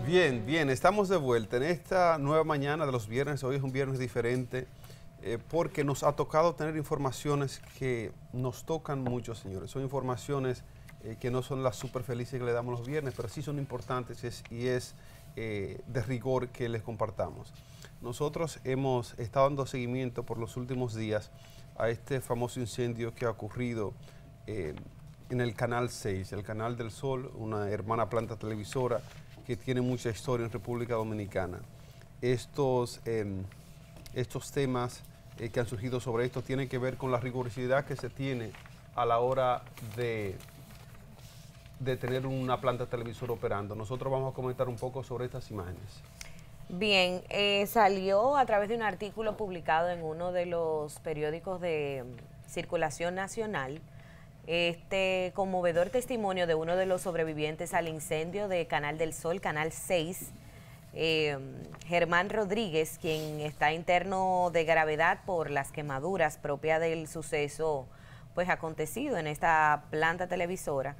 Bien, bien, estamos de vuelta en esta nueva mañana de los viernes. Hoy es un viernes diferente porque nos ha tocado tener informaciones que nos tocan mucho, señores. Son informaciones que no son las súper felices que le damos los viernes, pero sí son importantes y es de rigor que les compartamos. Nosotros hemos estado dando seguimiento por los últimos días a este famoso incendio que ha ocurrido en el Canal 6, el Canal del Sol, una hermana planta televisora que tiene mucha historia en República Dominicana. Estos temas que han surgido sobre esto tienen que ver con la rigurosidad que se tiene a la hora de tener una planta televisora operando. Nosotros vamos a comentar un poco sobre estas imágenes. Bien, salió a través de un artículo publicado en uno de los periódicos de circulación nacional este conmovedor testimonio de uno de los sobrevivientes al incendio de Canal del Sol, Canal 6, Germán Rodríguez, quien está interno de gravedad por las quemaduras propias del suceso pues acontecido en esta planta televisora,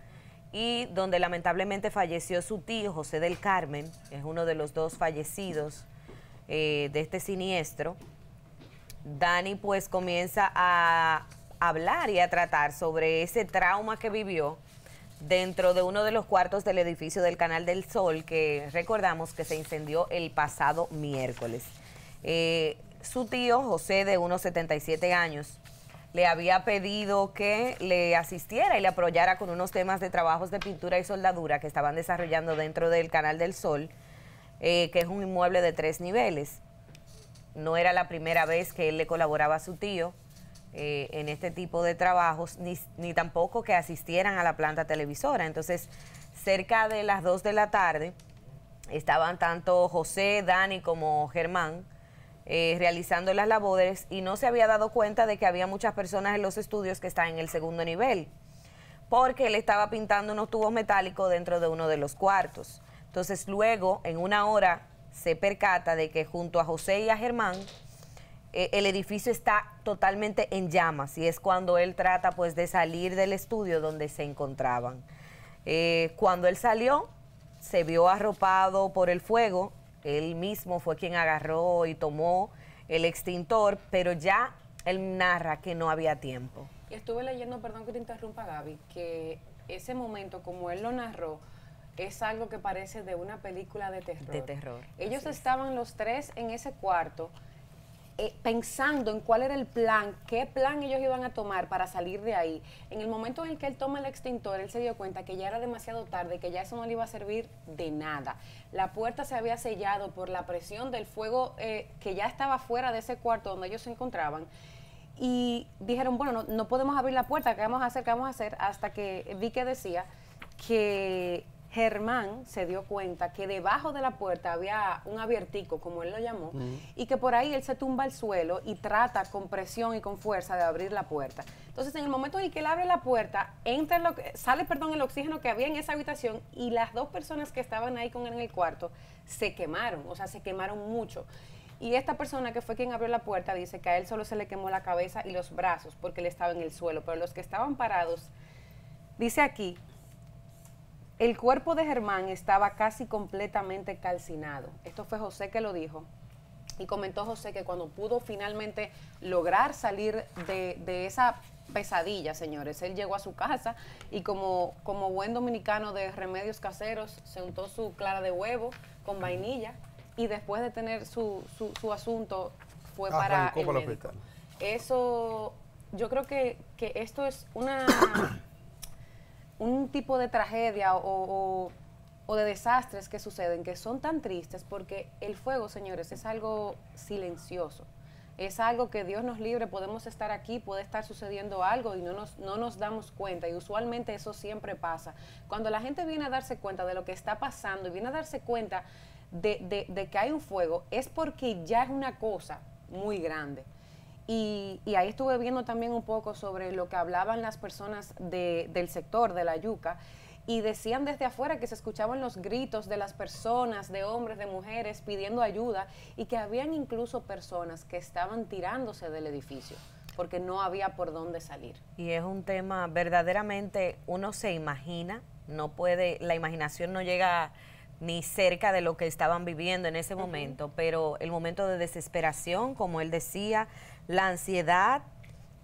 y donde lamentablemente falleció su tío José del Carmen, es uno de los dos fallecidos de este siniestro. Dani pues comienza a hablar y a tratar sobre ese trauma que vivió dentro de uno de los cuartos del edificio del Canal del Sol, que recordamos que se incendió el pasado miércoles. Su tío José, de unos 77 años, le había pedido que le asistiera y le apoyara con unos temas de trabajos de pintura y soldadura que estaban desarrollando dentro del Canal del Sol, que es un inmueble de 3 niveles. No era la primera vez que él le colaboraba a su tío en este tipo de trabajos, ni tampoco que asistieran a la planta televisora. Entonces, cerca de las 2 de la tarde, estaban tanto José, Dani como Germán realizando las labores, y no se había dado cuenta de que había muchas personas en los estudios que están en el segundo nivel, porque él estaba pintando unos tubos metálicos dentro de uno de los cuartos. Entonces, luego, en una hora, se percata de que junto a José y a Germán, el edificio está totalmente en llamas, y es cuando él trata pues de salir del estudio donde se encontraban. Cuando él salió, se vio arropado por el fuego. Él mismo fue quien agarró y tomó el extintor, pero ya él narra que no había tiempo. Y estuve leyendo, perdón que te interrumpa, Gaby, que ese momento, como él lo narró, es algo que parece de una película de terror. De terror. Ellos estaban los tres en ese cuarto, pensando en cuál era el plan, qué plan ellos iban a tomar para salir de ahí. En el momento en el que él toma el extintor, él se dio cuenta que ya era demasiado tarde, que ya eso no le iba a servir de nada. La puerta se había sellado por la presión del fuego que ya estaba fuera de ese cuarto donde ellos se encontraban. Y dijeron, bueno, no podemos abrir la puerta, ¿qué vamos a hacer? ¿Qué vamos a hacer? Hasta que vi que decía que Germán se dio cuenta que debajo de la puerta había un abiertico, como él lo llamó, y que por ahí él se tumba al suelo y trata con presión y con fuerza de abrir la puerta. Entonces, en el momento en que él abre la puerta, sale el oxígeno que había en esa habitación, y las dos personas que estaban ahí con él en el cuarto se quemaron, o sea, se quemaron mucho. Y esta persona que fue quien abrió la puerta dice que a él solo se le quemó la cabeza y los brazos porque él estaba en el suelo, pero los que estaban parados, dice aquí, el cuerpo de Germán estaba casi completamente calcinado. Esto fue José que lo dijo. Y comentó José que cuando pudo finalmente lograr salir de esa pesadilla, señores, él llegó a su casa y como buen dominicano de remedios caseros, se untó su clara de huevo con vainilla, y después de tener su asunto fue para el médico. Eso, yo creo que esto es un tipo de tragedia o de desastres que suceden, que son tan tristes, porque el fuego, señores, es algo silencioso. Es algo que Dios nos libre, podemos estar aquí, puede estar sucediendo algo y no nos damos cuenta, y usualmente eso siempre pasa. Cuando la gente viene a darse cuenta de lo que está pasando y viene a darse cuenta de que hay un fuego, es porque ya es una cosa muy grande. Y ahí estuve viendo también un poco sobre lo que hablaban las personas del sector de la yuca, y decían desde afuera que se escuchaban los gritos de las personas, de hombres, de mujeres, pidiendo ayuda, y que habían incluso personas que estaban tirándose del edificio porque no había por dónde salir. Y es un tema verdaderamente, uno se imagina, no puede, la imaginación no llega ni cerca de lo que estaban viviendo en ese momento, pero el momento de desesperación, como él decía, la ansiedad,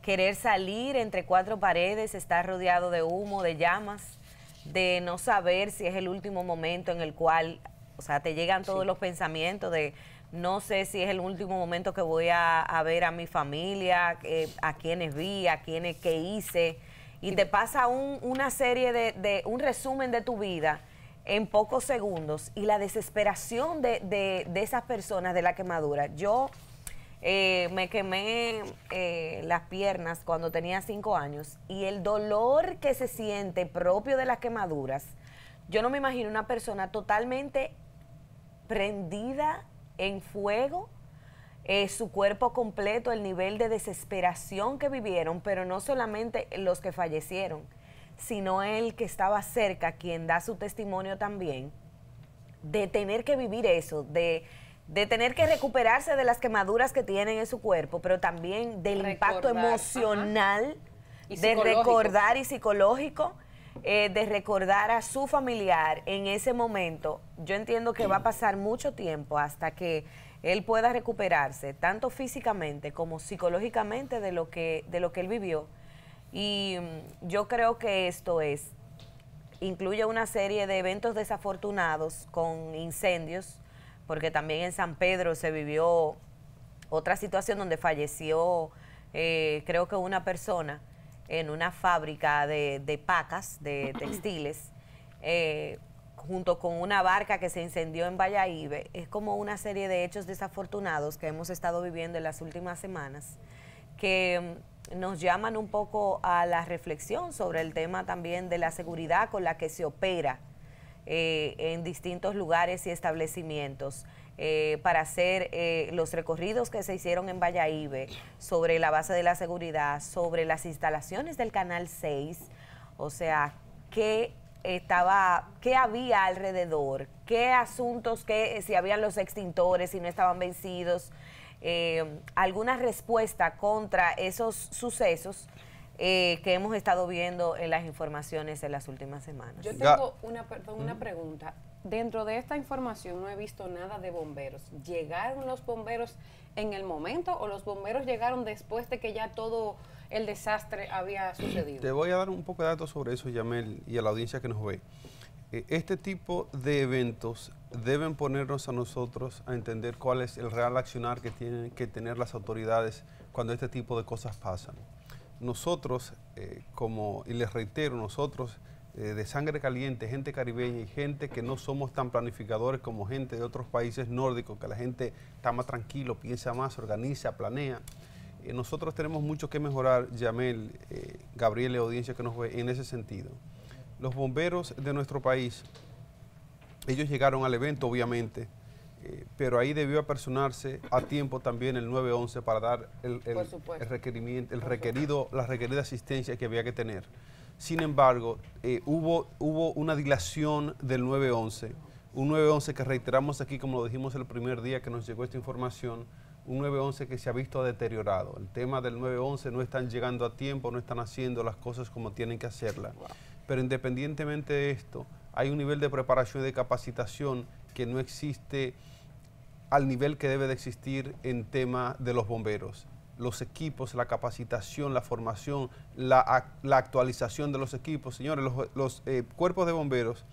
querer salir entre cuatro paredes, estar rodeado de humo, de llamas, de no saber si es el último momento en el cual, o sea, te llegan todos los pensamientos de no sé si es el último momento que voy a ver a mi familia, a quienes vi, a quienes que hice, y te pasa una serie de un resumen de tu vida en pocos segundos, y la desesperación de esas personas de la quemadura. Yo me quemé las piernas cuando tenía 5 años, y el dolor que se siente propio de las quemaduras, yo no me imagino una persona totalmente prendida en fuego, su cuerpo completo, el nivel de desesperación que vivieron, pero no solamente los que fallecieron, sino el que estaba cerca, quien da su testimonio también, de tener que vivir eso, de tener que recuperarse de las quemaduras que tienen en su cuerpo, pero también del impacto emocional, de recordar y psicológico, de recordar a su familiar en ese momento. Yo entiendo que va a pasar mucho tiempo hasta que él pueda recuperarse, tanto físicamente como psicológicamente de lo que él vivió. Y yo creo que esto incluye una serie de eventos desafortunados con incendios, porque también en San Pedro se vivió otra situación donde falleció, creo que una persona en una fábrica de pacas, de textiles, junto con una barca que se incendió en Bayahíbe. Es como una serie de hechos desafortunados que hemos estado viviendo en las últimas semanas, que nos llaman un poco a la reflexión sobre el tema también de la seguridad con la que se opera en distintos lugares y establecimientos, para hacer los recorridos que se hicieron en Bayahíbe sobre la base de la seguridad, sobre las instalaciones del Canal 6, o sea, qué había alrededor, qué asuntos, si habían los extintores, si no estaban vencidos, alguna respuesta contra esos sucesos que hemos estado viendo en las informaciones en las últimas semanas. Yo tengo una pregunta. Dentro de esta información no he visto nada de bomberos. ¿Llegaron los bomberos en el momento o los bomberos llegaron después de que ya todo el desastre había sucedido? Te voy a dar un poco de datos sobre eso, Yamel, y a la audiencia que nos ve. Este tipo de eventos deben ponernos a nosotros a entender cuál es el real accionar que tienen que tener las autoridades cuando este tipo de cosas pasan. Nosotros, y les reitero, nosotros de sangre caliente, gente caribeña y gente que no somos tan planificadores como gente de otros países nórdicos, que la gente está más tranquilo, piensa más, organiza, planea. Nosotros tenemos mucho que mejorar, Yamel, Gabriel, audiencia que nos ve, en ese sentido. Los bomberos de nuestro país, ellos llegaron al evento, obviamente, pero ahí debió apersonarse a tiempo también el 911 para dar la requerida asistencia que había que tener. Sin embargo, hubo una dilación del 911, un 911 que reiteramos aquí, como lo dijimos el primer día que nos llegó esta información, un 911 que se ha visto deteriorado. El tema del 911 no están llegando a tiempo, no están haciendo las cosas como tienen que hacerlas. Wow. Pero independientemente de esto, hay un nivel de preparación y de capacitación que no existe al nivel que debe de existir en tema de los bomberos. Los equipos, la capacitación, la formación, la actualización de los equipos. Señores, los cuerpos de bomberos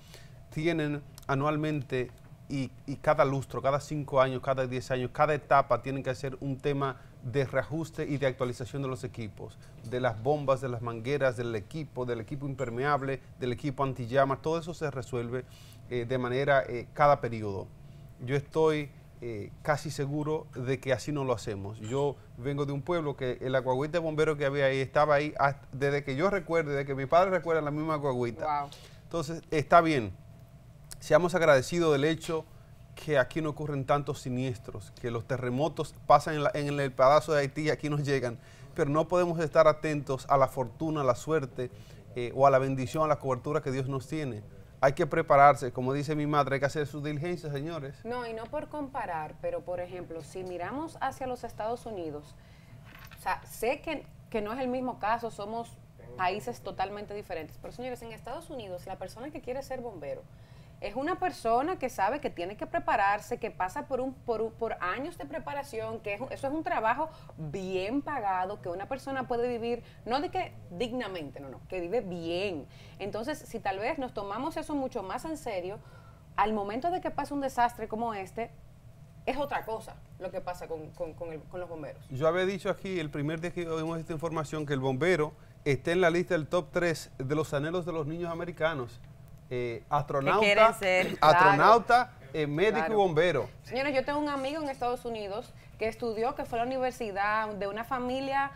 tienen anualmente y cada lustro, cada 5 años, cada 10 años, cada etapa tienen que hacer un tema de reajuste y de actualización de los equipos, de las bombas, de las mangueras, del equipo impermeable, del equipo antillamas. Todo eso se resuelve de manera cada periodo. Yo estoy casi seguro de que así no lo hacemos. Yo vengo de un pueblo que la guagüita de bomberos que había ahí estaba ahí desde que yo recuerdo, desde que mi padre recuerda, la misma guagüita. Wow. Entonces, está bien. Seamos agradecidos del hecho que aquí no ocurren tantos siniestros, que los terremotos pasan en el pedazo de Haití y aquí nos llegan, pero no podemos estar atentos a la fortuna, a la suerte o a la bendición, a la cobertura que Dios nos tiene. Hay que prepararse, como dice mi madre, hay que hacer sus diligencias, señores. No, y no por comparar, pero por ejemplo, si miramos hacia los Estados Unidos, o sea, sé que no es el mismo caso, somos países totalmente diferentes, pero señores, en Estados Unidos, la persona que quiere ser bombero, Es una persona que sabe que tiene que prepararse, que pasa por años de preparación, que eso es un trabajo bien pagado, que una persona puede vivir, no de que dignamente, no, que vive bien. Entonces, si tal vez nos tomamos eso mucho más en serio, al momento de que pase un desastre como este, es otra cosa lo que pasa con los bomberos. Yo había dicho aquí el primer día que oímos esta información que el bombero está en la lista del top 3 de los anhelos de los niños americanos. Astronauta, astronauta, médico y bombero. Señores, yo tengo un amigo en Estados Unidos que estudió, que fue a la universidad de una familia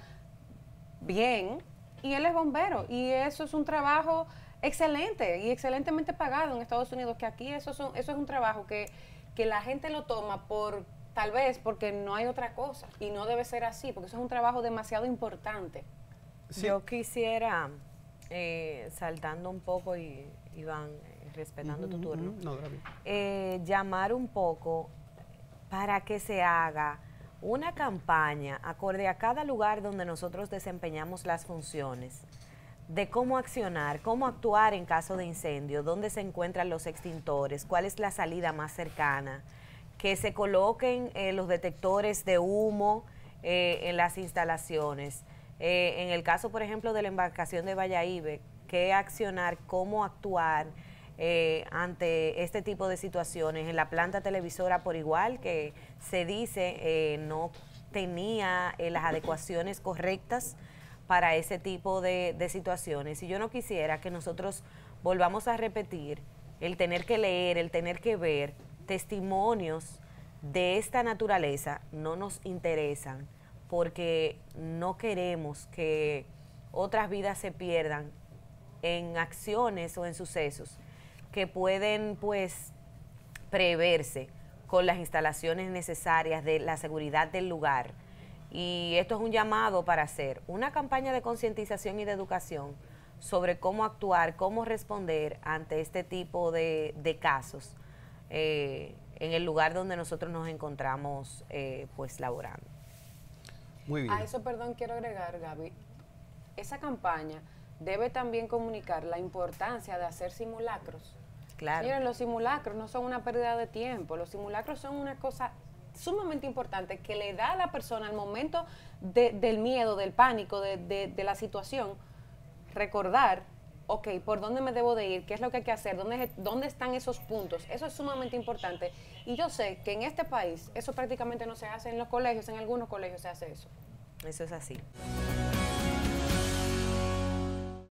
bien, y él es bombero. Y eso es un trabajo excelente y excelentemente pagado en Estados Unidos, que aquí eso es un trabajo que la gente lo toma tal vez porque no hay otra cosa. Y no debe ser así, porque eso es un trabajo demasiado importante. Sí. Yo quisiera, saltando un poco y Iván, respetando tu turno, llamar un poco para que se haga una campaña acorde a cada lugar donde nosotros desempeñamos las funciones, de cómo accionar, cómo actuar en caso de incendio, dónde se encuentran los extintores, cuál es la salida más cercana, que se coloquen los detectores de humo en las instalaciones. En el caso, por ejemplo, de la embarcación de Bayahíbe, qué accionar, cómo actuar ante este tipo de situaciones. En la planta televisora por igual, que se dice no tenía las adecuaciones correctas para ese tipo de situaciones. Y yo no quisiera que nosotros volvamos a repetir el tener que leer, el tener que ver testimonios de esta naturaleza. No nos interesan porque no queremos que otras vidas se pierdan en acciones o en sucesos que pueden pues preverse con las instalaciones necesarias de la seguridad del lugar. Y esto es un llamado para hacer una campaña de concientización y de educación sobre cómo actuar, cómo responder ante este tipo de casos en el lugar donde nosotros nos encontramos pues laborando. Muy bien. A eso, perdón, quiero agregar, Gaby, esa campaña debe también comunicar la importancia de hacer simulacros. Claro. Miren, los simulacros no son una pérdida de tiempo, los simulacros son una cosa sumamente importante que le da a la persona al momento del miedo, del pánico, de la situación, recordar, ok, ¿por dónde me debo de ir? ¿Qué es lo que hay que hacer? ¿Dónde están esos puntos? Eso es sumamente importante. Y yo sé que en este país eso prácticamente no se hace en los colegios, en algunos colegios se hace eso. Eso es así.